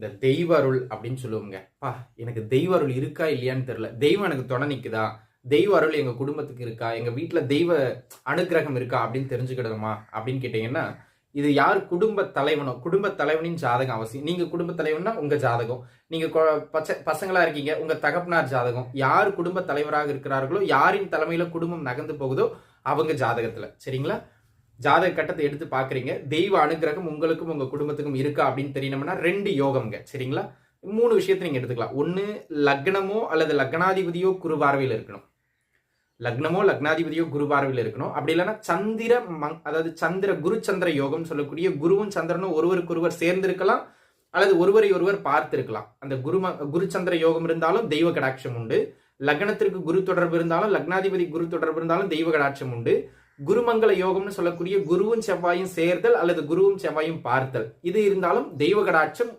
இந்த தெய்வ அருள் அப்படின்னு சொல்லுவோங்க. எனக்கு தெய்வ அருள் இருக்கா இல்லையான்னு தெரியல. தெய்வம் எனக்கு துணை நிக்குதா, தெய்வ அருள் எங்க குடும்பத்துக்கு இருக்கா, எங்க வீட்டுல தெய்வ அனுக்கிரகம் இருக்கா அப்படின்னு தெரிஞ்சுக்கிடணுமா அப்படின்னு கேட்டீங்கன்னா, இது யார் குடும்ப தலைவனோ, குடும்ப தலைவனின் ஜாதகம் அவசியம். நீங்க குடும்ப தலைவன்னா உங்க ஜாதகம், நீங்க பசங்களா இருக்கீங்க உங்க தகப்பனார் ஜாதகம், யார் குடும்ப தலைவராக இருக்கிறார்களோ, யாரின் தலைமையில குடும்பம் நகர்ந்து போகுதோ அவங்க ஜாதகத்துல, சரிங்களா? ஜாதக கட்டத்தை எடுத்து பாக்குறீங்க, தெய்வ அனுகிரகம் உங்களுக்கும் உங்க குடும்பத்துக்கும் இருக்கா அப்படின்னு தெரியணும்னா 2 யோகம்ங்க, சரிங்களா? 3 விஷயத்தை நீங்க எடுத்துக்கலாம். ஒன்னு, லக்னமோ அல்லது லக்னாதிபதியோ குரு பார்வையில் இருக்கணும். லக்னமோ லக்னாதிபதியோ குரு பார்வையில் இருக்கணும். அப்படி இல்லைன்னா சந்திர அதாவது சந்திர குரு சந்திர யோகம் சொல்லக்கூடிய குருவும் சந்திரனும் ஒருவருக்கொருவர் சேர்ந்திருக்கலாம் அல்லது ஒருவரை ஒருவர் பார்த்திருக்கலாம். அந்த குரு சந்திர யோகம் இருந்தாலும் தெய்வ கடாட்சம் உண்டு. லக்னத்திற்கு குரு தொடர்பு இருந்தாலும், லக்னாதிபதி குரு தொடர்பு இருந்தாலும் தெய்வ கடாட்சம் உண்டு. குருமங்கள யோகம்னு சொல்லக்கூடிய குருவும் செவ்வாயும் சேர்தல் அல்லது குருவும் செவ்வாயும் பார்த்தல், இது இருந்தாலும் தெய்வ கடாட்சம்